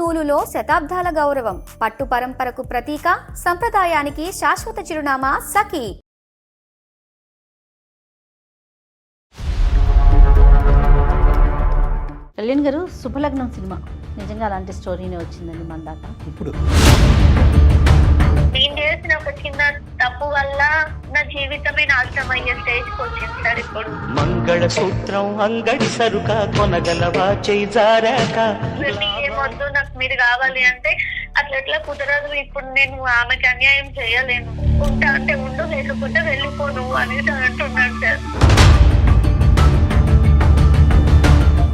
నూలులో శతాబ్దాల గౌరవం, పట్టు పరంపరకు ప్రతీక, సంప్రదాయానికి శాశ్వత చిరునామా సఖీ. కళ్యాణ్ గారు, శుభలగ్నం సినిమా నిజంగా అలాంటి స్టోరీనే వచ్చిందండి మన దాకా. ఇప్పుడు నేను చేసిన ఒక చిన్న తప్పు వల్ల నా జీవితమే నాశనం అయ్యే స్టేజ్కి వచ్చింది సార్. ఇప్పుడు మంగళసూత్రం అంగడి సరుక కొనగలవా చేజారాక ఏమొద్దు, నాకు మీరు కావాలి అంటే అట్లా ఎట్లా కుదరదు. ఇప్పుడు నేను ఆమెకి అన్యాయం చేయలేను. ఉంటా అంటే ఉండు, లేకపోతే వెళ్ళిపోను అనేది అంటున్నాను సార్.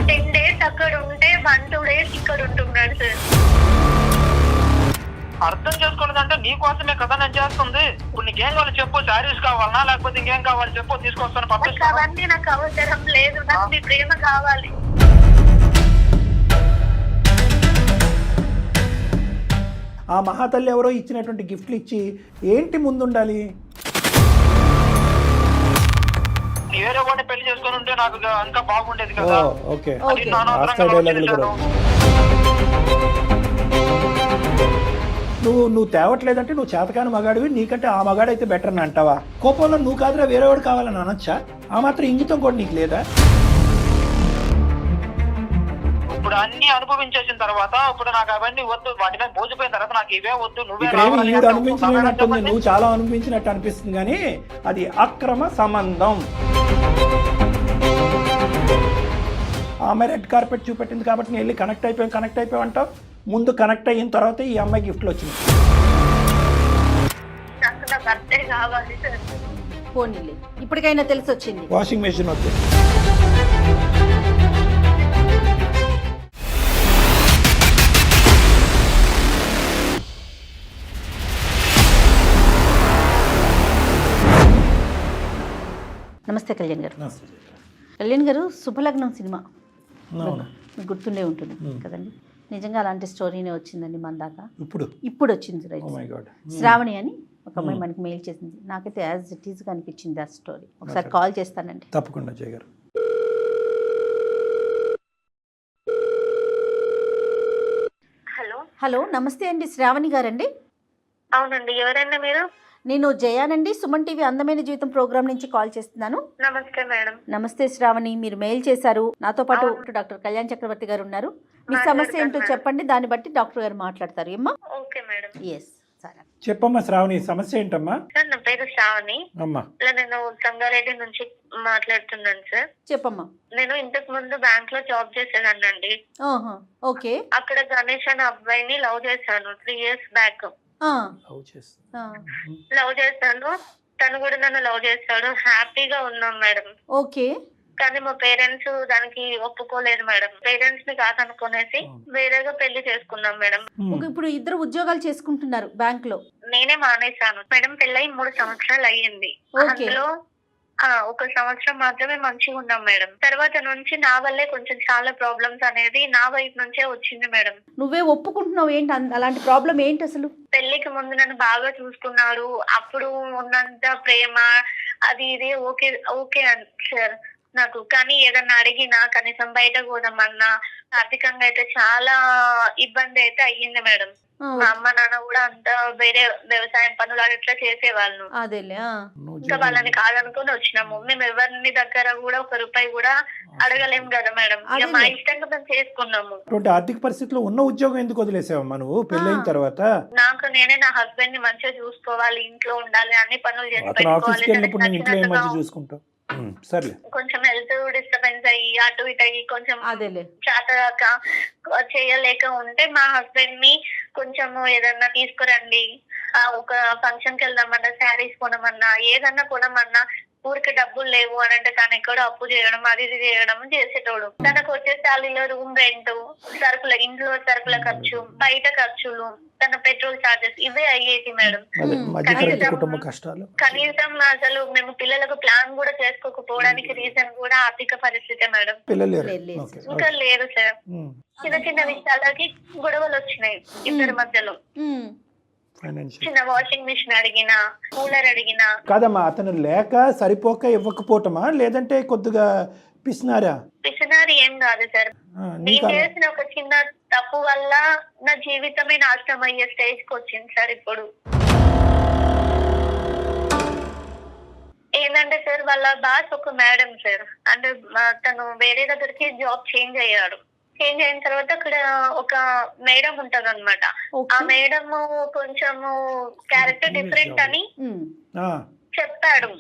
10 days అక్కడ ఉంటే 1-2 days ఇక్కడ ఉంటున్నాడు సార్. అర్థం చేసుకోలేదంటే నీ కోసమే కదా నేను చేస్తుంది. ఇప్పుడు నీకేం కావాలి చెప్పు, శారీస్ కావాలనా లేకపోతే ఇంకేం కావాలి చెప్పు, తీసుకొస్తాను పంపిస్తాను. అవన్నీ నాకు అవసరం లేదు, నాకు మీ ప్రేమ కావాలి. ఆ మహాతల్లి ఎవరో ఇచ్చినటువంటి గిఫ్ట్లు ఇచ్చి ఏంటి ముందుండాలి? వేరే వాడిని పెళ్లి చేసుకొని ఉంటే నాకు ఇంకా బాగుండేది కదా. ఓకే, అది నానవసరంగా కూడా నువ్వు తేవట్లేదంటే నువ్వు చేతకాని మగాడివి, నీకంటే ఆ మగాడు అయితే బెటర్ అని అంటావా? కోపంలో నువ్వు కాదురా వేరేవాడు కావాలని అనొచ్చా? ఆ మాత్రం ఇంగితం కూడా నీకు లేదా? ఇప్పుడు అన్ని అనుభవించేసిన తర్వాత ఇప్పుడు నాకు అవన్నీ వద్దు, వాటి మీద మోసిపోయిన తర్వాత నాకు ఇవే వద్దు. ఇక్కడేమి ఈవిడ అనిపించినట్టుంది, నువ్వు చాలా అనిపించినట్టు అనిపిస్తుంది, కానీ అది అక్రమ సంబంధం. ఆమె రెడ్ కార్పెట్ చూపెట్టింది కాబట్టి నేను వెళ్ళి కనెక్ట్ అయిపోయావు అంటావు. ముందు కనెక్ట్ అయిన తర్వాత ఈ అమ్మాయి గిఫ్ట్లు వచ్చింది. నాకు నా భర్తే కావాలి సార్. పోనీలే, ఇప్పటికైనా తెలిసి వచ్చింది. వాషింగ్ మెషిన్ వద్దు. నమస్తే కళ్యాణ్ గారు. కళ్యాణ్ గారు, శుభలగ్నం సినిమా మీకు గుర్తుండే ఉంటుంది కదండి. నిజంగా అలాంటి స్టోరీనే వచ్చిందండి మన దాకా. ఇప్పుడు వచ్చింది శ్రావణి అని ఒక అమ్మాయి మనకి మెయిల్ చేసింది. నాకైతే యాజ్ ఇట్ ఈస్గా అనిపించింది ఆ స్టోరీ. ఒకసారి కాల్ చేస్తానండి. తప్పకుండా జయ గారు. హలో, నమస్తే అండి, శ్రావణి గారండి? అవునండి, ఎవరైనా మీరు? నేను జయానండి, సుమన్ టీవీ అందమైన జీవితం ప్రోగ్రామ్ నుంచి కాల్ చేస్తున్నాను. నమస్తే మేడం. నమస్తే శ్రావణి, మీరు మెయిల్ చేశారు. నాతో పాటు డాక్టర్ కళ్యాణ్ చక్రవర్తి గారు ఉన్నారు. మీ సమస్య ఏంటో చెప్పండి, దాన్ని బట్టి డాక్టర్ గారు మాట్లాడతారు. ఏమ్మా? Okay madam. ఎస్, సరే చెప్పమ్మా శ్రావణి, సమస్య ఏంటమ్మా? సార్, నా పేరు శ్రావణి. అమ్మా, నేను సంగారెడ్డి నుంచి మాట్లాడుతున్నాను సార్. చెప్పమ్మా. నేను ఇంతకు ముందు బ్యాంక్ లో జాబ్ చేసేదాన్నండి. ఓకే. అక్కడ గణేష్ అనే అబ్బాయిని లవ్ చేశాను 3 years బ్యాక్. లవ్ చేశాను, తను కూడా నన్ను లవ్ చేస్తాడు. హ్యాపీగా ఉన్నాం మేడం. ఓకే. కానీ మా పేరెంట్స్ దానికి ఒప్పుకోలేదు మేడం. పేరెంట్స్ ని కాదనుకునేసి వేరేగా పెళ్లి చేసుకున్నాం మేడం. ఇప్పుడు ఇద్దరు ఉద్యోగాలు చేసుకుంటున్నారు బ్యాంక్ లో. నేనే మానేశాను మేడం. పెళ్ళై 3 సంవత్సరాలు అయ్యింది. అందులో 1 సంవత్సరం మాత్రమే మంచిగా ఉన్నాం మేడం. తర్వాత నుంచి నా వల్లే కొంచెం చాలా ప్రాబ్లమ్స్ అనేది నా వైపు నుంచే వచ్చింది మేడం. నువ్వే ఒప్పుకుంటున్నావు ఏంటి? అలాంటి ప్రాబ్లం ఏంటి అసలు? పెళ్లికి ముందు నన్ను బాగా చూసుకున్నాడు. అప్పుడు ఉన్నంత ప్రేమ అది ఇది ఓకే ఓకే సార్ నాకు. కానీ ఏదన్నా అడిగినా, కనీసం బయట పోదామన్నా, ఆర్థికంగా అయితే చాలా ఇబ్బంది అయితే అయ్యింది మేడం. మా అమ్మ నాన్న కూడా అంతా వేరే వ్యవసాయం పనులు అట్లా చేసేవాళ్ళు. ఇంకా వాళ్ళని కాదనుకుని వచ్చినాము. మేము ఎవరిని దగ్గర కూడా 1 రూపాయి కూడా అడగలేము కదా మేడం. ఇక మా ఇష్టంగా మేము చేసుకున్నాము. ఆర్థిక పరిస్థితిలో ఉన్న ఉద్యోగం ఎందుకు వదిలేసావమ్మా నువ్వు పెళ్ళైన తర్వాత? నాకు నేనే నా హస్బెండ్ ని మంచిగా చూసుకోవాలి, ఇంట్లో ఉండాలి, అన్ని పనులు చేసి చూసుకుంటావు. సర్లే, కొంచెం హెల్త్ డిస్టర్బెన్స్ అయ్యి అటు ఇటు అయ్యి కొంచెం చేతగాక చేయలేక ఉంటే మా హస్బెండ్ ని కొంచెం ఏదన్నా తీసుకురండి, ఒక ఫంక్షన్ కి వెళ్దామన్నా, శారీస్ కొనమన్నా, ఏదన్నా కొనమన్నా, ఊరికి డబ్బులు లేవు అని అంటే తను ఎక్కడో అప్పు చేయడం, అది ఇది చేయడం చేసేటోడు. తనకు వచ్చే శాలీలో రూమ్ రెంట్, సరుకుల ఇంట్లో సరుకుల ఖర్చు, బయట ఖర్చులు, తన పెట్రోల్ చార్జెస్ ఇవే అయ్యేది మేడం. కనీసం అసలు మేము పిల్లలకు ప్లాన్ కూడా చేసుకోకపోవడానికి రీజన్ కూడా ఆర్థిక పరిస్థితే మేడం. ఇంకా లేదు సార్. చిన్న చిన్న విషయాలకి గొడవలు వచ్చినాయి ఇద్దరి మధ్యలో. చిన్న వాషింగ్ మిషన్ అడిగినా, కూలర్ అడిగినా. కాదమ్మా, అతను లేక సరిపోక ఇవ్వకపోవటమా, లేదంటే కొద్దిగా పిసినారా? పిసినారి ఏం కాదు సార్. నేను నీకు చేసిన ఒక చిన్న తప్పు వల్ల నా జీవితమే నాశనం అయ్యే స్టేజ్ కి వచ్చింది సార్. ఇప్పుడు ఏంటంటే సార్, వాళ్ళ బాస్ ఒక మేడం సార్, అంటే తను వేరే దగ్గరికి జాబ్ చేంజ్ అయ్యాడు. చేంజ్ అయిన తర్వాత అక్కడ ఒక మేడం ఉంటది అనమాట. ఆ మేడం కొంచెము క్యారెక్టర్ డిఫరెంట్ అని చెప్పాడు.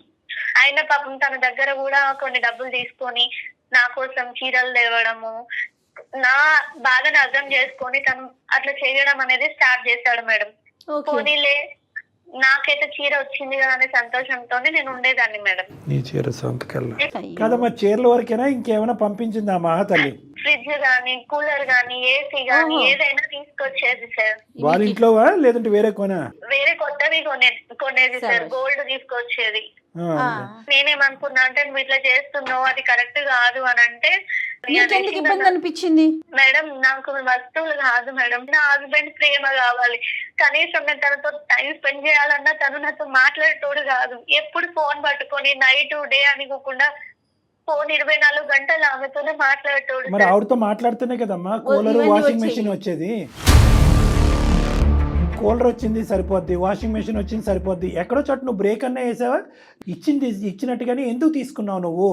ఆయన పాపం తన దగ్గర కూడా కొన్ని డబ్బులు తీసుకొని నా కోసం చీరలు తేవడము, నా బాధను అర్థం చేసుకొని తను అట్లా చేయడం అనేది స్టార్ట్ చేశాడు మేడం. పోనీలే నాకైతే చీర వచ్చింది కదా అనే సంతోషంతోనే నేను ఉండేదాన్ని మేడం. నీ చీర సొంతకెళ్ళ కదమ్మా, చీరల వరకేనా ఇంకేమైనా పంపించిందా మహాతల్లి? ఫ్రిడ్జ్ గానీ, కూలర్ గానీ, ఏసీ గానీ ఏదైనా తీసుకొచ్చేది సార్. వాళ్ళ ఇంట్లో లేదంటే వేరే కొనా? వేరే కొత్తవి కొనేది సార్. గోల్డ్ తీసుకొచ్చేది. నేనేమనుకున్నా అంటే నువ్వు ఇట్లా చేస్తున్నావు, అది కరెక్ట్ కాదు అని అంటే, నీకెందుకు ఇబ్బంది అనిపించింది? మేడం నాకు వస్తువులు కాదు మేడం, నా హస్బెండ్ ప్రేమ కావాలి. కనీసం నేను తనతో టైం స్పెండ్ చేయాలన్నా తను నాతో మాట్లాడేటోడు కాదు. ఎప్పుడు ఫోన్ పట్టుకొని నైట్ డే అనుకోకుండా ఫోన్ 24 గంటలు ఆమెతోనే మాట్లాడేటోడు. మరి ఆవిడతో మాట్లాడుతూనే కదమ్మా కూలర్ వాషింగ్ మెషిన్ వచ్చేది. కూలర్ వచ్చింది సరిపోద్ది, వాషింగ్ మెషిన్ వచ్చింది సరిపోద్ది. ఎక్కడో చోట నువ్వు బ్రేక్ అన్నా వేసావా? ఇచ్చినట్టుగానే ఎందుకు తీసుకున్నావు నువ్వు?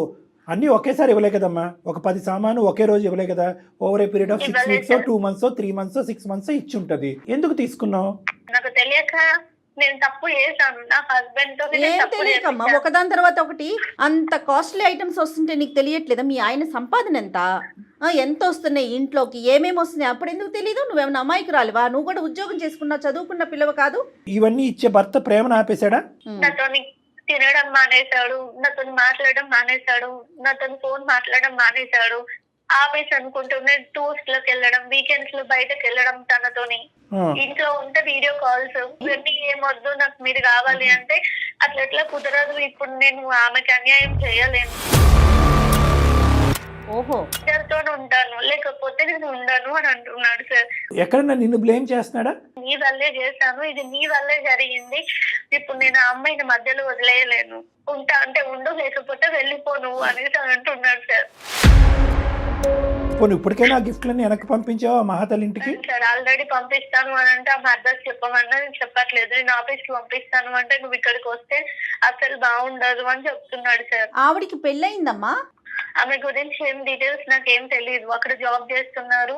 అన్నీ ఒకేసారి ఇవ్వలే కదమ్మా. ఒక 10 సామాను ఒకే రోజు ఇవ్వలే కదా. Over a period of 6 weeks 2 months 3 months 6 months ఇచ్చి ఉంటది. ఎందుకు తీసుకున్నావు? నాకు తెలియక నేను తప్పు చేశాను. నా హస్బెండ్ తో ఏం తెలియకమ్మా, ఒకదాని తర్వాత ఒకటి అంత కాస్ట్లీ ఐటమ్స్ వస్తుంటే నీకు తెలియట్లేదా? మీ ఆయన సంపాదన ఎంత వస్తున్నాయి, ఇంట్లోకి ఏమేమి వస్తున్నాయి, అప్పుడు ఎందుకు తెలీదు? నువ్వేమన్నా అమాయకురాలివా? నువ్వు కూడా ఉద్యోగం చేసుకున్నా, చదువుకున్న పిల్లవ కాదు. ఇవన్నీ ఇచ్చే భర్త ప్రేమను ఆపేశాడా? నాతో తినడం మానేశాడు, నాతో మాట్లాడడం మానేశాడు, నాతో ఫోన్ మాట్లాడడం మానేశాడు. ఆఫీస్ అనుకుంటూనే టూర్స్ లోకి వెళ్ళడం, వీకెండ్స్ లో బయటకు వెళ్ళడం తనతోని. ఇంట్లో ఉంటే వీడియో కాల్స్, ఇవన్నీ ఏమొద్దు నాకు మీరు కావాలి అంటే అట్లా ఎట్లా కుదరదు. ఇప్పుడు నేను ఆమెకి అన్యాయం చేయలేను. ఓహో, ఇద్దరితో ఉంటాను లేకపోతే నేను ఉండను అని అంటున్నాడు సార్. ఎక్కడన్నా నిన్ను బ్లేమ్ చేస్తున్నాడా? నీ వల్లే చేశాను, ఇది నీ వల్లే జరిగింది, ఇప్పుడు నేను ఆ అమ్మాయిని మధ్యలో వదిలేయలేను, ఉంటా అంటే ఉండు లేకపోతే వెళ్ళిపోను అనేసి అంటున్నాడు సార్. పోనీ ఇప్పటికైనా ఆ గిఫ్ట్లన్నీ వెనక్కి పంపించావా మహాతల్లి ఇంటికి? సార్ ఆల్రెడీ పంపిస్తాను అని అంటే ఆమె అడ్రస్ చెప్పమన్నా నేను చెప్పట్లేదు. నేను ఆఫీస్ కి పంపిస్తాను అంటే నువ్వు ఇక్కడికి వస్తే అసలు బాగుండదు అని చెప్తున్నాడు సార్. ఆవిడికి పెళ్ళయిందమ్మా? ఆమె గురించి ఏం డీటెయిల్స్ నాకేం తెలియదు. అక్కడ జాబ్ చేస్తున్నారు,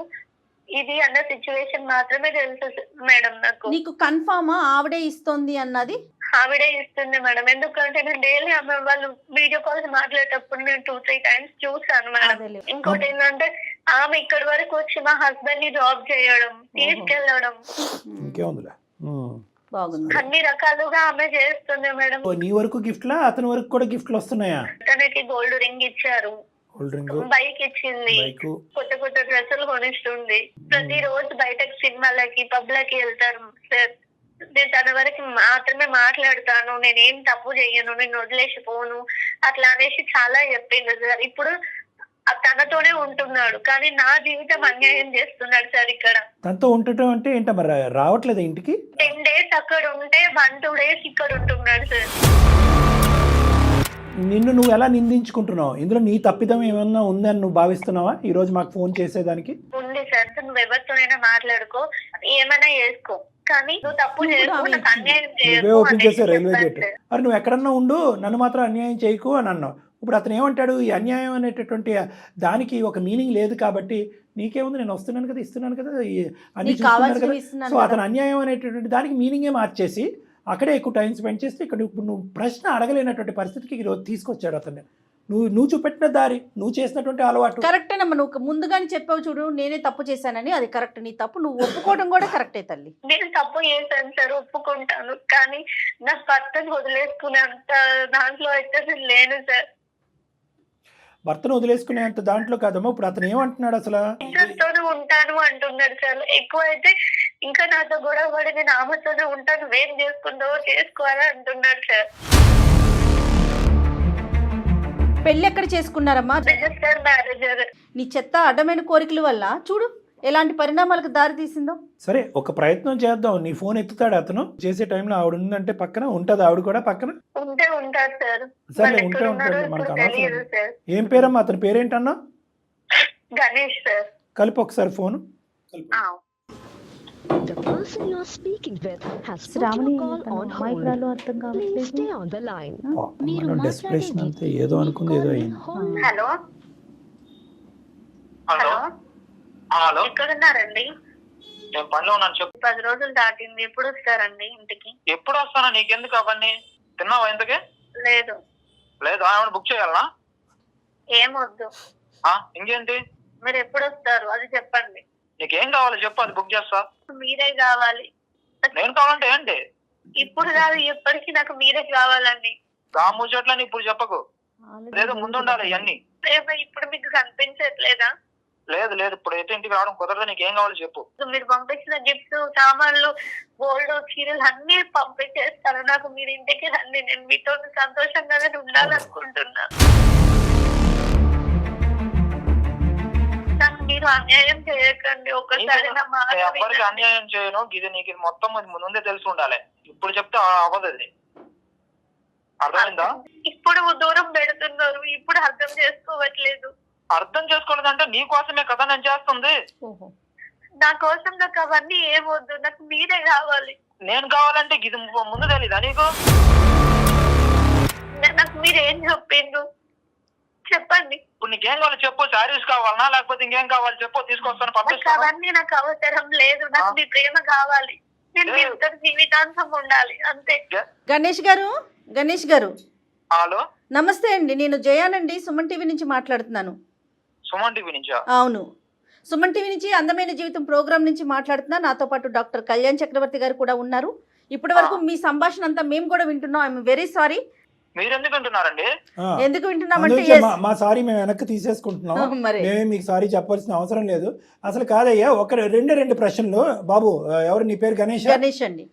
ఇది అన్న సిచ్యువేషన్ మాత్రమే తెలుసు మేడం నాకు. నీకు కన్ఫర్మా ఆవిడే ఇస్తుంది అన్నది? ఆవిడే ఇస్తుంది మేడం, ఎందుకంటే నేను డైలీ ఆమె వాళ్ళు వీడియో కాల్స్ మాట్లాడేటప్పుడు నేను 2-3 times చూసాను మేడం. ఇంకోటి ఏంటంటే ఆమె ఇక్కడి వరకు వచ్చి మా హస్బెండ్ ని జాబ్ చేయడం, తీసుకెళ్లడం, అన్ని రకాలుగా ఆమె చేస్తుంది మేడం. నీ వరకు గిఫ్ట్లా, అతని వరకు కూడా గిఫ్ట్లు వస్తున్నాయా? తనకి గోల్డ్ రింగ్ ఇచ్చారు, బైక్ ఇచ్చింది, కొత్త కొత్త డ్రెస్సులు కొనిస్తుంది. ప్రతి రోజు బయటకు సినిమాలకి పబ్లకి వెళ్తారు సార్. నేను తన వరకు మాత్రమే మాట్లాడతాను, నేనేం తప్పు చెయ్యను, నేను వదిలేసిపోను అట్లా అనేసి చాలా చెప్పింది సార్. ఇప్పుడు తనతోనే ఉంటున్నాడు కానీ నా జీవితం అన్యాయం చేస్తున్నాడు సార్. ఇక్కడ తనతో ఉండటం అంటే ఏంట, మరి రావట్లేదు ఇంటికి? 10 days అక్కడ ఉంటే 1-2 days ఇక్కడ ఉంటున్నాడు సార్. నిన్ను నువ్వు ఎలా నిందించుకుంటున్నావు? ఇందులో నీ తప్పిదం ఏమన్నా ఉందని నువ్వు భావిస్తున్నావా ఈ రోజు మాకు ఫోన్ చేసేదానికి? ఉంది సార్, నువ్వు ఎవరితోనైనా మాట్లాడుకో, ఏమైనా చేసుకో, కానీ నువ్వు తప్పు చేసుకో, నాకు అన్యాయం చేయకు. ఓపెన్ చేసే రైల్వే గేట్. మరి నువ్వు ఎక్కడన్నా ఉండు, నన్ను మాత్రం అన్యాయం చేయకు అని అన్నావు. ఇప్పుడు అతను ఏమంటాడు? ఈ అన్యాయం అనేటటువంటి దానికి ఒక మీనింగ్ లేదు కాబట్టి నీకేముంది, నేను వస్తున్నాను కదా, ఇస్తున్నాను కదా, అన్ని చూస్తున్నాను కదా. సో అతను అన్యాయం అనేటటువంటి దానికి మీనింగే మార్చేసి అక్కడే ఎక్కువ టైం స్పెండ్ చేస్తే ఇక్కడ ఇప్పుడు నువ్వు ప్రశ్న అడగలేనటువంటి పరిస్థితికి ఈరోజు తీసుకొచ్చాడు అతన్ని. నువ్వు చూపెట్టిన దారి, నువ్వు చేసినటువంటి అలవాటు కరెక్టేనమ్మా. నువ్వు ముందుగానే చెప్పావు చూడు, నేనే తప్పు చేశానని, అది కరెక్ట్. నీ తప్పు నువ్వు ఒప్పుకోవడం కూడా కరెక్టే తల్లి. నేను తప్పు చేశాను సార్, ఒప్పుకుంటాను, కానీ నా భర్తను వదిలేసుకునేంత దాంట్లో అయితే నేను లేను సార్. భర్తను వదిలేసుకునేంత దాంట్లో కాదమ్మా. ఇప్పుడు అతను ఏమంటున్నాడు అసలు? ఇద్దరితోనే ఉంటాను అంటున్నాడు సార్. ఎక్కువ అయితే ఇంకా నాతో గొడవ పడి నేను ఆమెతోనే ఉంటాను, వేం చేసుకుంటావో చేసుకోవాలని అంటున్నాడు సార్. పెళ్ళి ఎక్కడ చేసుకున్నారమ్మా? Register marriage. నీ చెత్త అడ్డమైన కోరికల వల్ల చూడు ఎలాంటి పరిణామాలకు దారి తీసిందో. సరే ఒక ప్రయత్నం చేద్దాం. నీ ఫోన్ ఎత్తుతాడు అతను చేసే టైంలో, ఆవిడ ఉందంటే పక్కన ఉంటుంది, ఆవిడ కూడా పక్కన. ఉంటారు సార్. సరే వాళ్ళు ఉంటే ఎక్కడ ఉంటుంది, ఉన్నారో మనకు ఇప్పుడు తెలియదు అనవసరం. సార్. ఏం పేరమ్మా అతని పేరేంటన్నా? గణేష్ సార్. కలిపి ఒకసారి ఫోను. ఆ. The person you're speaking with has put Shravani your call on hold. మైక్రాలో అర్థం Please కావట్లేదు. stay on the line. మనం డెస్పిరేషన్ అంతే, ఏదో అనుకుంది ఏదో అయింది. హలో హలో హలో హలో, ఎక్కడున్నారండి? నేను పనిలో ఉన్నాను చెప్పు. 10 రోజులు దాటింది. ఎప్పుడు వస్తారండి ఇంటికి? ఎప్పుడు వస్తానా? నీకెందుకు అవన్నీ? తిన్నావా ఇంతకే? లేదు. లేదు, ఏమైనా బుక్ చేయాలనా? ఏమొద్దు. ఇంకేంటి? మీరు ఎప్పుడు వస్తారు అది చెప్పండి. నీకేం కావాలి చెప్పు, అది బుక్ చేస్తా. మీరే కావాలి. నేను కావాలంటే ఏంటి? ఇప్పుడు కాదు, ఎప్పటికీ నాకు మీరే కావాలండి. ఆ ముచ్చట్లని ఇప్పుడు చెప్పకు, లేదు ముందు ఉండాలి ఇవన్నీ. ప్రేమ ఇప్పుడు మీకు కనిపించట్లేదా? లేదు లేదు, ఇప్పుడు అయితే ఇంటికి రావడం కుదరదు. నీకేం కావాలి చెప్పు. మీరు పంపించిన గిఫ్ట్స్, సామాన్లు, గోల్డ్, చీరలు అన్ని పంపించేస్తాను. నాకు మీరు ఇంటికి రండి, నేను మీతో సంతోషంగానే ఉండాలనుకుంటున్నా. నాకు మీరు అన్యాయం చేయకండి. ఒకసారి నా మాట నేను ఎవ్వరికి వినండి. అన్యాయం చేయను. ఇది నీకు ఇది మొత్తం ముందే తెలిసి ఉండాలి. ఇప్పుడు చెప్తే అవ్వదు, అది అర్థమైందా? ఇప్పుడు దూరం పెడుతున్నారు, ఇప్పుడు అర్థం చేసుకోవట్లేదు. అర్థం చేసుకోలేదంటే నీ కోసమే కదా నేను చేస్తుంది. ఓహో. నా కోసం నాకు అవన్నీ ఏమొద్దు, నాకు మీరే కావాలి. నేను కావాలంటే ఇది ముందు తెలీదా నీకు? నాకు మీరు ఏం చెప్పిండ్రు చెప్పండి. ఇప్పుడు నీకేం కావాలి చెప్పు. శారీస్ కావాలనా లేకపోతే ఇంకేం కావాలి చెప్పు, తీసుకొస్తాను, నాకు పంపిస్తాను. అవన్నీ నాకు అవసరం లేదు. నాకు మీ ప్రేమ కావాలి. నేను మీతో జీవితాంతం ఉండాలి అంతే. గణేష్ గారు హలో, నమస్తే అండి. నేను జయానండి, సుమన్ టీవీ నుంచి మాట్లాడుతున్నాను. సుమన్ టీవీ నుంచా? అవును, సుమన్ టీవీ నుంచి అందమైన జీవితం ప్రోగ్రామ్ నుంచి మాట్లాడుతున్నా. నాతో పాటు డాక్టర్ కళ్యాణ్ చక్రవర్తి గారు కూడా ఉన్నారు. ఇప్పటి వరకు మీ సంభాషణ అంతా మేము కూడా వింటున్నాం. I'm very sorry. మీరెందుకు వింటున్నారండి? ఎందుకు వింటున్నామంటే అందుకే మా సారీ మేము వెనక్కి తీసేసుకుంటున్నాం. మరి మేమే మీకు సారీ చెప్పాల్సిన అవసరం లేదు. అసలు కాదయ్యా, రెండు ప్రశ్నలు. బాబు ఎవరు నీ పేరు? గణేష్ అండి.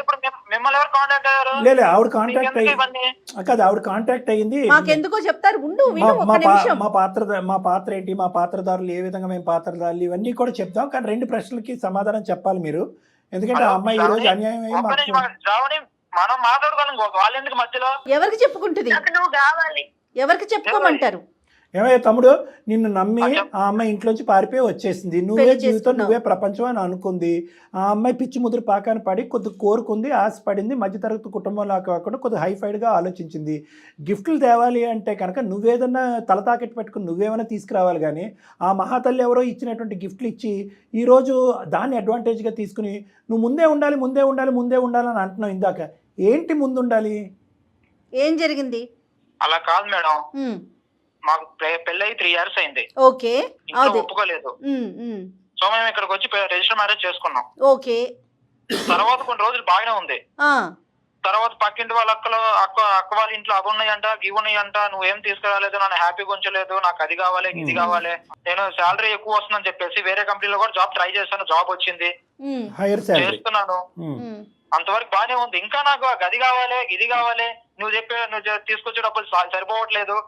ఇప్పుడు మిమ్మల్ని ఎవరు కాంటాక్ట్ అయ్యారు? లేదు, ఆవిడ కాంటాక్ట్ మీకెందుకు అయ్యింది ఇవన్నీ? కాదు, ఆవిడ కాంటాక్ట్ అయ్యింది. మాకెందుకో చెప్తారు, ఉండు విను ఒక్క నిమిషం. మా పాత్ర ఏంటి, మా పాత్రదారులు ఏ విధంగా మేము పాత్రదారులు, ఇవన్నీ కూడా చెప్తాం. కానీ 2 ప్రశ్నలకి సమాధానం చెప్పాలి మీరు. ఎందుకంటే ఆ అమ్మాయి ఈ రోజు అన్యాయం అయ్యి ఒక్క నిమిషం, శ్రావణి, మనం మాట్లాడుకోవాలి. వాళ్ళు ఎందుకు మధ్యలో? ఎవరికి చెప్పుకుంటుంది? నాకు నువ్వు కావాలి. ఎవరికి చెప్పుకోమంటారు? ఏమయ్య తమ్ముడు, నిన్ను నమ్మి ఆ అమ్మాయి ఇంట్లోంచి పారిపోయి వచ్చేసింది. నువ్వే జీవితం, నువ్వే ప్రపంచం అని అనుకుంది. ఆ అమ్మాయి పిచ్చి ముదురు పాకాన పడి కొద్ది కోరుకుంది, ఆశపడింది. మధ్యతరగతి కుటుంబంలో కాకుండా కొద్దిగా హైఫైడ్గా ఆలోచించింది. గిఫ్ట్లు తేవాలి అంటే కనుక నువ్వేదన్నా తల తాకెట్టు పెట్టుకుని నువ్వేమైనా తీసుకురావాలి. కానీ ఆ మహాతల్లి ఎవరో ఇచ్చినటువంటి గిఫ్ట్లు ఇచ్చి ఈరోజు దాన్ని అడ్వాంటేజ్గా తీసుకుని నువ్వు ముందే ఉండాలని అంటున్నావు. ఇందాక ఏంటి ముందు ఉండాలి? ఏం జరిగింది? అలా కాదు మేడం, మాకు పెళ్ళయి 3 years అయింది. ఓకే, ఇంట్లో ఒప్పుకోలేదు. సో మేము ఇక్కడికి వచ్చి రిజిస్టర్ మ్యారేజ్ చేసుకున్నాం. ఓకే. తర్వాత కొన్ని రోజులు బాగానే ఉంది. తర్వాత పక్కింటి వాళ్ళ అక్క వాళ్ళ ఇంట్లో అవి ఉన్నాయంట, ఇవి ఉన్నాయంట, నువ్వేం తీసుకురాలేదు, నన్ను హ్యాపీగా ఉంచలేదు, నాకు అది కావాలి ఇది కావాలి. నేను శాలరీ ఎక్కువ వస్తుందని చెప్పేసి వేరే కంపెనీలో కూడా జాబ్ ట్రై చేశాను. జాబ్ వచ్చింది, చేస్తున్నాను. అంతవరకు బానే ఉంది. ఇంకా నాకు అది కావాలి ఇది కావాలి, నువ్వు తీసుకొచ్చే డబ్బులు సరిపోవట్లేదు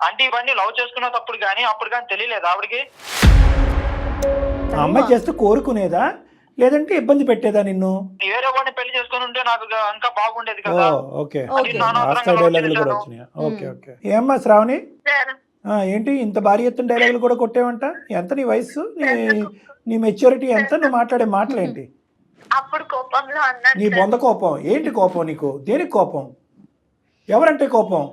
అంటే ఇవన్నీ లవ్ చేసుకునేటప్పుడు కానీ అప్పుడు కానీ తెలియలేదు ఆవిడకి. అమ్మాయి జస్ట్ కోరుకునేదా లేదంటే ఇబ్బంది పెట్టేదా నిన్ను? వేరే వాడిని పెళ్లి చేసుకుని ఉంటే నాకు ఇంకా బాగుండేది కదా. ఏమ్మా శ్రావణి, ఏంటి ఇంత భారీ ఎత్తున డైలాగులు కూడా కొట్టేవంట? ఎంత నీ వయసు, నీ మెచ్యూరిటీ ఎంత, నువ్వు మాట్లాడే మాటలేంటి? అప్పుడు కోపంలో అన్నాను. నీ బొంద కోపం ఏంటి? కోపం నీకు దేనికి కోపం? ఎవరంటే కోపం?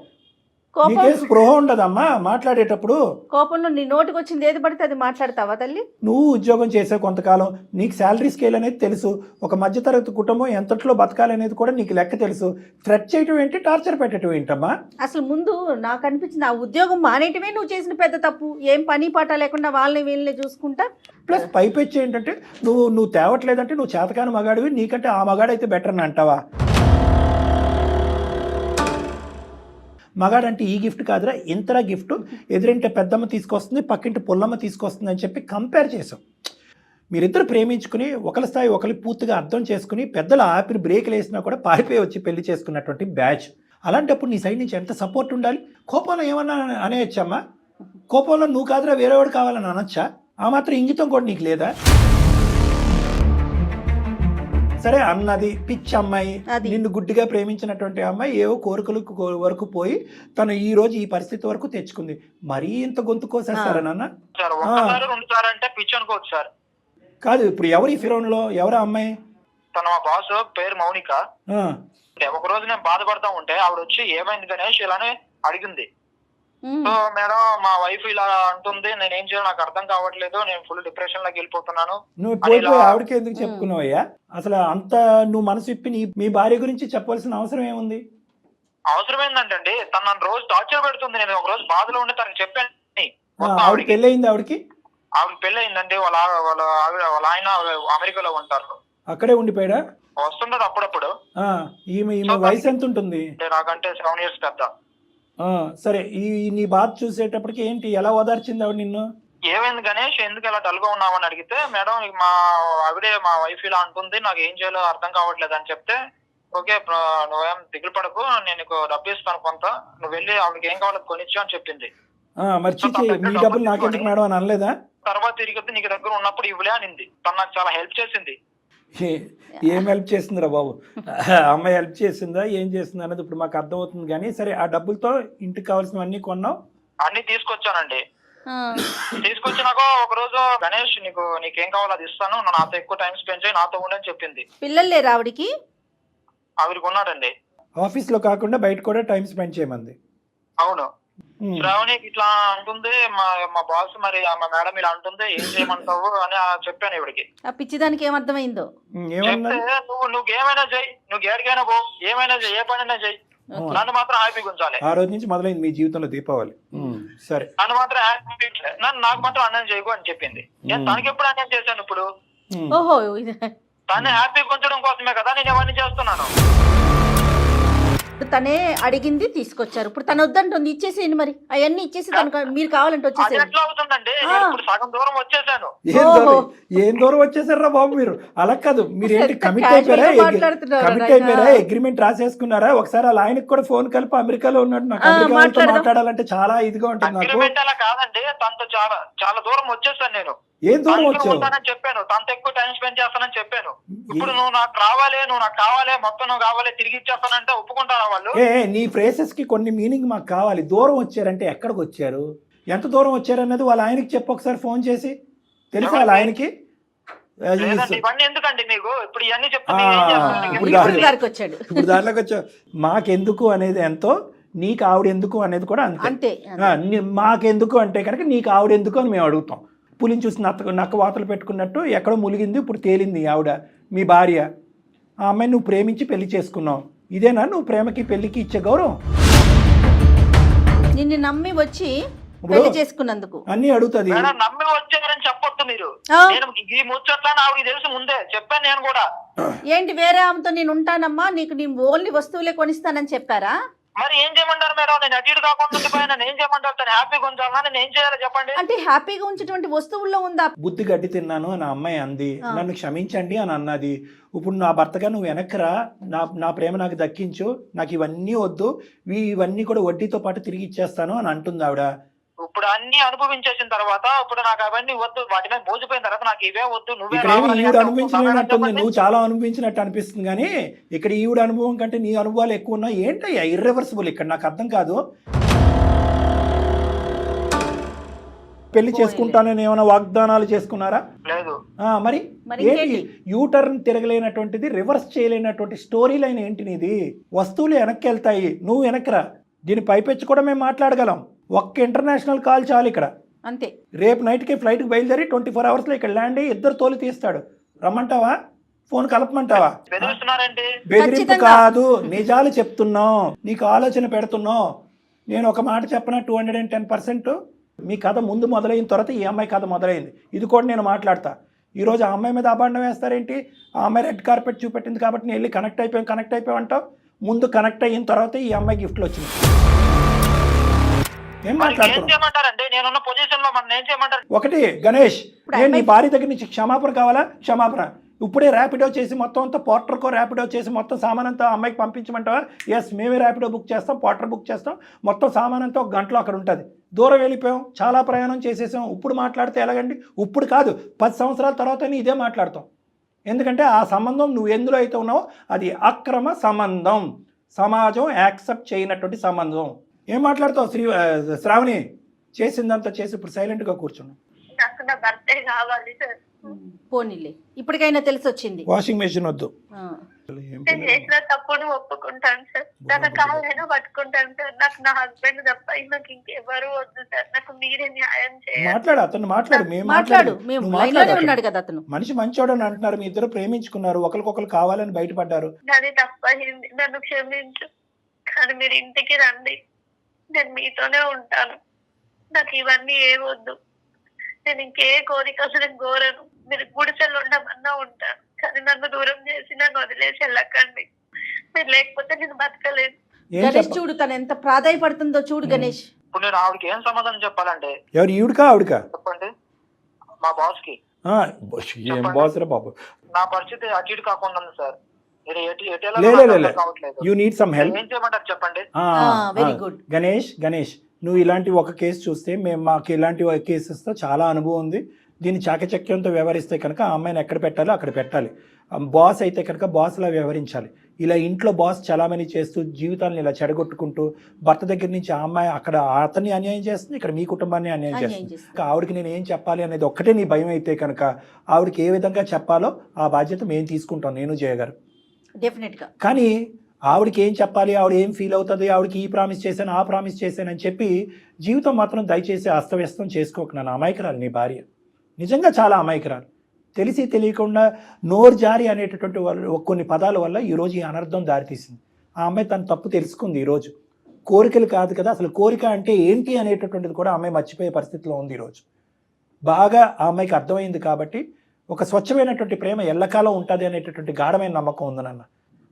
నీకే స్పృహ ఉండదమ్మా మాట్లాడేటప్పుడు. కోపంలో నీ నోటికి వచ్చింది ఏది పడితే అది మాట్లాడతావా తల్లి? నువ్వు ఉద్యోగం చేసే కొంతకాలం నీకు శాలరీ స్కేల్ అనేది తెలుసు. ఒక మధ్యతరగతి కుటుంబం ఎంతట్లో బతకాలనేది కూడా నీకు లెక్క తెలుసు. థ్రెట్ చేయటం ఏంటి, టార్చర్ పెట్టడం ఏంటమ్మా? అసలు ముందు నాకు అనిపించింది ఆ ఉద్యోగం మానేయటమే నువ్వు చేసిన పెద్ద తప్పు. ఏం పని పాట లేకుండా వాళ్ళని వీళ్ళని చూసుకుంటా. ప్లస్ పైపెచ్చి ఏంటంటే నువ్వు తేవట్లేదంటే నువ్వు చేతకాని మగాడివి, నీకంటే ఆ మగాడైతే బెటర్ అని అంటావా? మగాడంటే ఈ గిఫ్ట్ కాదురా, ఇంతరా గిఫ్ట్, ఎదురింటే పెద్దమ్మ తీసుకొస్తుంది, పక్కింటి పుల్లమ్మ తీసుకొస్తుంది అని చెప్పి కంపేర్ చేసాం. మీరిద్దరు ప్రేమించుకుని ఒకరి స్థాయి ఒకరి పూర్తిగా అర్థం చేసుకుని పెద్దలు ఆపిన బ్రేక్లు వేసినా కూడా పారిపోయి వచ్చి పెళ్లి చేసుకున్నటువంటి బ్యాచ్. అలాంటప్పుడు నీ సైడ్ నుంచి ఎంత సపోర్ట్ ఉండాలి? కోపంలో ఏమన్నా అనేయచ్చమ్మా? కోపంలో నువ్వు కాదురా వేరేవాడు కావాలని అనొచ్చా? ఆ మాత్రం ఇంగితం కూడా నీకు లేదా? సరే అన్నది పిచ్చి అమ్మాయి, అది. నిన్ను గుడ్డిగా ప్రేమించినటువంటి అమ్మాయి ఏవో కోరికలకు వరకు పోయి తను ఈ రోజు ఈ పరిస్థితి వరకు తెచ్చుకుంది. మరీ ఇంత గొంతు కోసేస్తారా నాన్న? సార్ ఒక్కసారి 2 సార్లు అంటే పిచ్చి అనుకోవచ్చు సార్. కాదు, ఇప్పుడు ఎవరు ఈ ఫిరోన్లో ఎవరా అమ్మాయి? తన మా బాస్ పేరు మౌనిక. ఆ, ఒక రోజు నేను బాధపడతా ఉంటే ఆవిడ వచ్చి ఏమైంది గణేష్ ఇలానే అడిగింది. ఉమ్. సో మేడం మా వైఫ్ ఇలా అంటుంది, నేను ఏం చేయాలో నాకు అర్థం కావట్లేదు, నేను ఫుల్ డిప్రెషన్ లోకి వెళ్ళిపోతున్నాను. నువ్వు అని ఇలా- పోయిపోయి ఆవిడకి ఎందుకు చెప్పుకున్నావయ్యా? అసలు అంత నువ్వు మనసు ఇప్పి మీ భార్య గురించి చెప్పవలసిన అవసరం ఏముంది? అవసరం ఏంటంటే తను నన్ను రోజు టార్చర్ పెడుతుంది. నేను ఒక రోజు బాధలో ఉండి తనకి చెప్పాను మొత్తం ఆవిడ ఆవిడకి. పెళ్ళయింది ఆవిడకి? ఆవిడకి పెళ్లి అయిందండి. వాళ్ళ ఆయన అమెరికాలో ఉంటారు. అక్కడే ఉండిపోయాడా? వస్తుంటారు అప్పుడప్పుడు. ఆ, ఈమె వయసు ఎంత ఉంటుంది? నాకంటే 7 years పెద్ద. ఆ, సరే నీ బాధ చూసేటప్పటికి ఏంటి, ఎలా ఓదార్చింది ఆవిడ నిన్ను? ఏమైంది గణేష్ ఎందుకు ఇలా డల్ గా ఉన్నామని అడిగితే, మేడం మా ఆవిడే మా వైఫ్ ఇలా అంటుంది, నాకు ఏం చేయాలో అర్థం కావట్లేదు అని చెప్తే, ఓకే నువ్వేం దిగులు పడకు, నేను నీకు డబ్బు ఇస్తాను కొంత, నువ్వు వెళ్ళి ఆవిడకి ఏం కావాలో కొనిచ్చు అని చెప్పింది. మరి చిచ్చి మీ డబ్బులు నాకెందుకు మేడం అని అనలేదా? తర్వాత తిరిగి నీకు దగ్గర ఉన్నప్పుడు ఇవ్వలే అనింది. తను నాకు చాలా హెల్ప్ చేసింది. ఏం హెల్ప్ చేసిందిరా బాబు? అమ్మాయి హెల్ప్ చేసిందా ఏం చేసిందా అనేది ఇప్పుడు మాకు అర్థమవుతుంది. కానీ సరే, ఆ డబ్బులతో ఇంటికి కావాల్సినవన్నీ కొన్నావు? అన్ని తీసుకొచ్చానండి. ఆ. తీసుకొచ్చినాక ఒక రోజు గణేష్ నీకేం కావాలో అది ఇస్తాను, నాతో ఎక్కువ టైం స్పెండ్ చేయి, నాతో ఉండని చెప్పింది. పిల్లలు లేరు ఆవిడికి? ఆవిడకి ఉన్నాడండి. ఆఫీస్ లో కాకుండా బయట కూడా టైం స్పెండ్ చేయమంది. అవును. శ్రావణి ఇట్లా అంటుంది, మా బాస్ మరి మా మేడం ఇలా అంటుంది, ఏం చేయమంటావు అని చెప్పాను ఇవిడికి. ఆ పిచ్చిదానికి ఏమర్థమైందో? ఏమన్నా? చెప్తే నువ్వు ఏమైనా చెయ్యి, నువ్వు ఏడికైనా పో, ఏమైనా చెయ్యి, ఏ పనైనా చెయ్యి, నన్ను మాత్రం హ్యాపీగా ఉంచాలి. ఆ రోజు నుంచి మొదలైంది మీ జీవితంలో దీపావళి. సరే, నన్ను మాత్రం హ్యాపీ, నాకు మాత్రం అన్నం చేయకు అని చెప్పింది. నేను తనకి ఎప్పుడు అన్నం చేశాను? ఇప్పుడు ఓహో, తను హ్యాపీగా ఉంచడం కోసమే కదా నేను ఇవన్నీ చేస్తున్నాను. తనే అడిగింది తీసుకొచ్చారు, ఇప్పుడు తను వద్దంటుంది, ఇచ్చేసేయండి మరి అవన్నీ ఇచ్చేసి తనకు మీరు కావాలంటే అది వచ్చేసేయండి. ఎట్లా అవుతుందండి? నేను ఇప్పుడు సగం దూరం వచ్చేసాను. ఏం దూరం వచ్చేసారా బాబు మీరు? అలా కాదు, మీరు ఏంటి కమిట్ అయిపోయారా? అగ్రిమెంట్ రాసేసుకున్నారా? ఒకసారి అలా ఆయనకు కూడా ఫోన్ కలిపి అమెరికాలో ఉన్నాడు, నాకు అమెరికాలో మాట్లాడాలంటే చాలా ఇదిగా ఉంటుంది నాకు. అగ్రిమెంట్ అలా కాదండి, తనతో చాలా చాలా దూరం వచ్చేసాను నేను. ఏం దూరం వచ్చావు? చెప్పాను, తనతో ఎక్కువ టైం స్పెండ్ చేస్తానని చెప్పాను. ఇప్పుడు నువ్వు నాకు రావాలి, నువ్వు నాకు కావాలి, మొత్తం నువ్వు కావాలి, తిరిగి ఇచ్చేస్తానంటే ఒప్పుకుంటారా వాళ్ళు? నీ ఫ్రేసెస్ కి కొన్ని మీనింగ్ మాకు కావాలి. దూరం వచ్చారంటే ఎక్కడికి వచ్చారు, ఎంత దూరం వచ్చారు అన్నది వాళ్ళ ఆయనకి చెప్పు ఒకసారి ఫోన్ చేసి. తెలుసా వాళ్ళ ఆయనకి? ఇవన్నీ ఎందుకండి మీకు? ఇప్పుడు ఇవన్నీ ఇప్పుడు దాంట్లోకి వచ్చావు. మాకెందుకు అనేది ఎంతో, నీకు ఆవిడెందుకు అనేది కూడా అంతే. మాకెందుకు అంటే కనుక నీకు ఆవిడెందుకు అని మేము అడుగుతాం. పులిని చూసి నక్క వాతలు పెట్టుకున్నట్టు ఎక్కడో ములిగింది, ఇప్పుడు తేలింది ఆవిడ మీ భార్య. ఆ అమ్మాయిని నువ్వు ప్రేమించి పెళ్లి చేసుకున్నావు. ఇదేనా నువ్వు ప్రేమకి పెళ్లికి ఇచ్చే గౌరవం? నిన్ను నమ్మి వచ్చి పెళ్లి చేసుకున్నందుకు అన్ని అడుగుతుంది. నమ్మి వచ్చారని చెప్పొద్దు మీరు. నేను ఈ ముచ్చట్లని ఆవిడకి తెలుసు ముందే చెప్పాను నేను కూడా. ఏంటి వేరే ఆమెతో నేను ఉంటానమ్మా, నీకు నేను ఓన్లీ వస్తువులే కొనిస్తానని చెప్పారా? మరి ఏం చేయమంటారు మేడం? నేను అటు ఇటు కాకుండా ఉండిపోయినా ఏం చేయమంటారు? తను హ్యాపీగా ఉంచాలా, నేను ఏం చేయాలో చెప్పండి. అంటే హ్యాపీగా ఉంచేటువంటి వస్తువుల్లో ఉందా? బుద్ధి గడ్డి తిన్నాను అని అమ్మాయి అంది, నన్ను క్షమించండి అని అన్నది. ఇప్పుడు నా భర్తగా నువ్వు వెనక్కిరా, నా ప్రేమ నాకు దక్కించు, నాకు ఇవన్నీ వద్దు, ఇవన్నీ కూడా వడ్డీతో పాటు తిరిగి ఇచ్చేస్తాను అని అంటుంది ఆవిడ. ఇప్పుడు అన్ని అనుభవించేసిన తర్వాత ఇప్పుడు నాకు అవన్నీ వద్దు, వాటి మీద మోసిపోయిన తర్వాత నాకు ఇవే వద్దు, నువ్వే ఈవిడ అనుభవించినట్టుంది, నువ్వు చాలా అనుభవించినట్టు అనిపిస్తుంది. కానీ ఇక్కడ ఈవిడ అనుభవం కంటే నీ అనుభవాలు ఎక్కువ ఉన్నాయి. ఏంటయ్యా ఇర్రివర్సిబుల్ ఇక్కడ? నాకు అర్థం కాదు. పెళ్లి చేసుకుంటానని ఏమైనా వాగ్దానాలు చేసుకున్నారా? లేదు. మరి ఏంటి యూటర్న్ తిరగలేనటువంటిది, రివర్స్ చేయలేనటువంటి స్టోరీ లైన్ ఏంటి నీది? వస్తువులు వెనక్కి వెళ్తాయి, నువ్వు వెనక్కిరా. దీని పైపెచ్చి కూడా మేము మాట్లాడగలం. ఒక్క ఇంటర్నేషనల్ కాల్ చాలు ఇక్కడ, అంతే. రేపు నైట్కి ఫ్లైట్కి బయలుదేరి 24 hours ఇక్కడ ల్యాండ్ అయ్యి ఇద్దరు తోలు తీస్తాడు. రమ్మంటావా? ఫోన్ కలపమంటావా? బెదిరింపు కాదు, నిజాలు చెప్తున్నాం, నీకు ఆలోచన పెడుతున్నావు. నేను ఒక మాట చెప్పనా, 210% మీ కథ ముందు మొదలైన తర్వాత ఈ అమ్మాయి కథ మొదలైంది. ఇది కూడా నేను మాట్లాడతా. ఈరోజు ఆ అమ్మాయి మీద అభాండం వేస్తారేంటి? ఆ అమ్మాయి రెడ్ కార్పెట్ చూపెట్టింది కాబట్టి నేను వెళ్ళి కనెక్ట్ అయిపోయావు అంటావు. ముందు కనెక్ట్ అయిన తర్వాత ఈ అమ్మాయి గిఫ్ట్లు వచ్చింది. ఏం మాట్లాడుతున్నావు? ఒకటి గణేష్, నేను నీ భార్య దగ్గర నుంచి క్షమాపణ కావాలా? క్షమాపణ ఇప్పుడే ర్యాపిడో చేసి మొత్తం అంతా పోర్టర్కో ర్యాపిడో చేసి మొత్తం సామాన్ అంతా అమ్మాయికి పంపించమంటావా? ఎస్, మేమే ర్యాపిడో బుక్ చేస్తాం, పోర్టర్ బుక్ చేస్తాం, మొత్తం సామాన్ అంతా ఒక గంటలో అక్కడ ఉంటుంది. దూరం వెళ్ళిపోయాం, చాలా ప్రయాణం చేసేసాం. ఇప్పుడు మాట్లాడితే ఎలాగండి? ఇప్పుడు కాదు, 10 సంవత్సరాల తర్వాత ఇదే మాట్లాడతాం. ఎందుకంటే ఆ సంబంధం నువ్వు ఎందులో అయితే ఉన్నావో అది అక్రమ సంబంధం, సమాజం యాక్సెప్ట్ చేయనటువంటి సంబంధం. ఏం మాట్లాడతావు శ్రావణి? చేసిందంతా చేసి ఇప్పుడు సైలెంట్గా కూర్చున్నావు. నాకు నా భర్తే కావాలి సార్. పోనీలే, ఇప్పటికైనా తెలిసి వచ్చింది. వాషింగ్ మెషిన్ వద్దు. నేను చేసిన తప్పును ఒప్పుకుంటాను సార్. తన కాళ్ళైనా పట్టుకుంటాను సార్. నాకు నా హస్బెండ్ తప్ప నాకు ఇంకెవరు వద్దు సార్. నాకు మీరే న్యాయం చేయాలి. మాట్లాడు, అతను మాట్లాడు. మాట్లాడు, మేము లైన్లోనే ఉన్నాడు కదా అతను. మనిషి మంచోడు అని అంటున్నారు, మీ ఇద్దరు ప్రేమించుకున్నారు, ఒకరికొకరు కావాలని బయటపడ్డారు. నాది తప్పయింది, నన్ను క్షమించు. కానీ మీరు ఇంటికి రండి, నేను మీతోనే ఉంటాను. నాకు ఇవన్నీ ఏ వద్దు. నేను ఇంకే కోరిక అసలు కోరను. మీరు గుడిసెలు ఉండమన్నా ఉంటాను, కానీ నన్ను దూరం చేసి నన్ను వదిలేసి వెళ్ళకండి. మీరు లేకపోతే నేను బతకలేదు. గణేష్ చూడు తను ఎంత ప్రాధాయపడుతుందో చూడు గణేష్. ఇప్పుడు నేను ఆవిడకి ఏం సమాధానం చెప్పాలంటే? ఎవరు, ఈవిడకా ఆవిడకా? చెప్పండి. మా బాస్ కి. ఏం బాస్ రా బాబు? నా పరిస్థితి అటు ఇటు కాకుండా ఉంది సార్. మీరు యూ నీడ్ సమ్ హెల్ప్. ఏం చేయమంటారు చెప్పండి. Very good. గణేష్ నువ్వు ఇలాంటి ఒక కేసు చూస్తే మాకు ఇలాంటి కేసెస్తో చాలా అనుభవం ఉంది. దీన్ని చాకచక్యంతో వ్యవహరిస్తే కనుక ఆ అమ్మాయిని ఎక్కడ పెట్టాలో అక్కడ పెట్టాలి. బాస్ అయితే కనుక బాస్లా వ్యవహరించాలి. ఇలా ఇంట్లో బాస్ చలామణి చేస్తూ జీవితాలను ఇలా చెడగొట్టుకుంటూ భర్త దగ్గర నుంచి ఆ అమ్మాయి అక్కడ అతన్ని అన్యాయం చేస్తుంది, ఇక్కడ మీ కుటుంబాన్ని అన్యాయం చేస్తుంది. ఆవిడకి నేను ఏం చెప్పాలి అనేది ఒక్కటే నీ భయం అయితే కనుక ఆవిడకి ఏ విధంగా చెప్పాలో ఆ బాధ్యత మేము తీసుకుంటాం, నేను జయగారు. డెఫినెట్గా. కానీ ఆవిడకి ఏం చెప్పాలి, ఆవిడ ఏం ఫీల్ అవుతుంది, ఆవిడకి ఈ ప్రామిస్ చేశాను ఆ ప్రామిస్ చేశానని చెప్పి జీవితం మాత్రం దయచేసి అస్తవ్యస్తం చేసుకోకు. నన్ను అమాయకురాలు నీ భార్య, నిజంగా చాలా అమాయకురాలు. తెలిసి తెలియకుండా నోరు జారి అనేటటువంటి కొన్ని పదాల వల్ల ఈరోజు ఈ అనర్థం దారితీసింది. ఆ అమ్మాయి తన తప్పు తెలుసుకుంది. ఈరోజు కోరికలు కాదు కదా, అసలు కోరిక అంటే ఏంటి అనేటటువంటిది కూడా అమ్మాయి మర్చిపోయే పరిస్థితిలో ఉంది. ఈరోజు బాగా ఆ అమ్మాయికి అర్థమైంది. కాబట్టి ఒక స్వచ్ఛమైనటువంటి ప్రేమ ఎల్లకాలం ఉంటుంది అనేటటువంటి గాఢమైన నమ్మకం ఉంది నాన్న.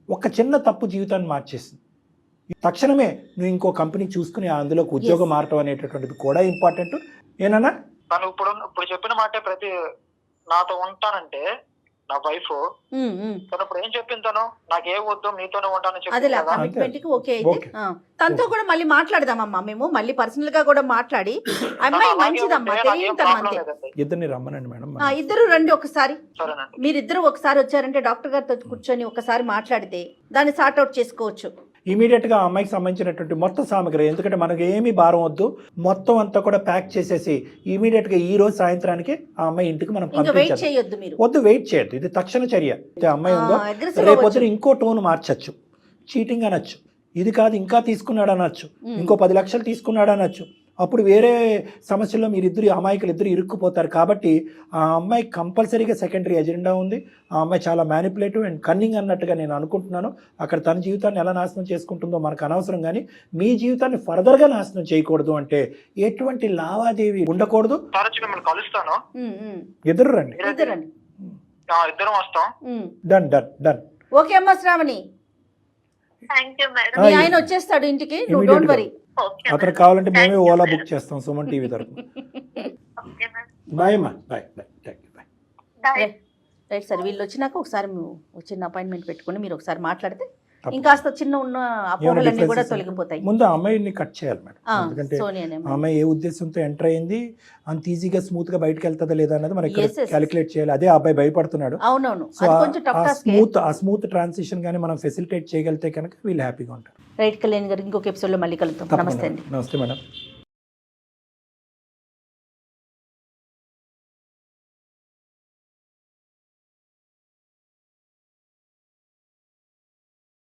ఒక చిన్న తప్పు జీవితాన్ని మార్చేసింది. తక్షణమే నువ్వు ఇంకో కంపెనీ చూసుకుని అందులోకి ఉద్యోగం మారటం అనేటటువంటిది కూడా ఇంపార్టెంట్. ఏనన్నా తను ఇప్పుడు చెప్పిన మాటే ప్రతి నాతో ఉంటానంటే నా వైఫ్ తను ఇప్పుడు ఏం చెప్పింది, తను నాకే వద్దు మీతోనే ఉంటానని చెప్పింది. ఓకే అయితే తనతో కూడా మళ్ళీ మాట్లాడదామమ్మా, మేము మళ్ళీ పర్సనల్ గా కూడా మాట్లాడి అమ్మాయి మంచిదమ్మా ఇద్దరిని రమ్మనండి మేడం. ఇద్దరు రండి ఒకసారి. మీరిద్దరు ఒకసారి వచ్చారంటే డాక్టర్ గారితో కూర్చొని ఒకసారి మాట్లాడితే దాన్ని సార్ట్అవుట్ చేసుకోవచ్చు. ఇమీడియట్గా ఆ అమ్మాయికి సంబంధించినటువంటి మొత్తం సామగ్రి, ఎందుకంటే మనకు ఏమీ భారం వద్దు, మొత్తం అంతా కూడా ప్యాక్ చేసేసి ఇమీడియట్గా ఈ రోజు సాయంత్రానికి ఆ అమ్మాయి ఇంటికి మనం పంపించాలి. వద్దు, వెయిట్ చేయొద్దు. ఇది తక్షణ చర్య. అమ్మాయి ఉందో రేపొద్దున ఇంకో టోన్ మార్చచ్చు, చీటింగ్ అనొచ్చు, ఇది కాదు ఇంకా తీసుకున్నాడు అనొచ్చు, ఇంకో 10 లక్షలు తీసుకున్నాడు అనొచ్చు. అప్పుడు వేరే సమస్యల్లో మీరిద్దరు అమాయకులు ఇద్దరు ఇరుక్కుపోతారు. కాబట్టి ఆ అమ్మాయి కంపల్సరీగా సెకండరీ ఎజెండా ఉంది. ఆ అమ్మాయి చాలా మ్యానిపులేటివ్ అండ్ కన్నింగ్ అన్నట్టుగా నేను అనుకుంటున్నాను. అక్కడ తన జీవితాన్ని ఎలా నాశనం చేసుకుంటుందో మనకు అనవసరం. కానీ మీ జీవితాన్ని ఫర్దర్గా నాశనం చేయకూడదు అంటే ఎటువంటి లావాదేవీ ఉండకూడదు. కలుస్తాను, ఎదురు రండి, ఇద్దరం వస్తాం. Done done done. ఓకే అమ్మా శ్రావణి, ఆయన వచ్చేస్తాడు ఇంటికి, నువ్వు డోంట్ వరీ. అతను కావాలంటే మేమే ఓలా బుక్ చేస్తాం సుమన్ టీవీ తరఫున. బాయ్ అమ్మా, బాయ్ బాయ్. రైట్ సార్, వీళ్ళు వచ్చినాక ఒకసారి చిన్న అపాయింట్మెంట్ పెట్టుకుని మీరు ఒకసారి మాట్లాడితే ఇంకాస్త చిన్న ఉన్న అపోహలన్నీ కూడా తొలగిపోతాయి. ముందు ఆ అమ్మాయిని కట్ చేయాలి మేడం, ఎందుకంటే ఆ అమ్మాయి ఏ ఉద్దేశంతో ఎంటర్ అయింది, అంత ఈజీగా స్మూత్ గా బయటకు వెళ్తుందా లేదా అన్నది మనకి క్యాలిక్యులేట్ చేయాలి. అదే ఆ అబ్బాయి భయపడుతున్నాడు. అవునవును, ఆ స్మూత్ ట్రాన్సిషన్ గానీ మనం ఫెసిలిటేట్ చేయగలిగితే కనుక వీళ్ళు హ్యాపీగా ఉంటారు. రైట్ కళ్యాణ్ గారు, ఇంకొక ఎపిసోడ్ లో మళ్ళీ కలుద్దాం. నమస్తే అండి. నమస్తే మేడం.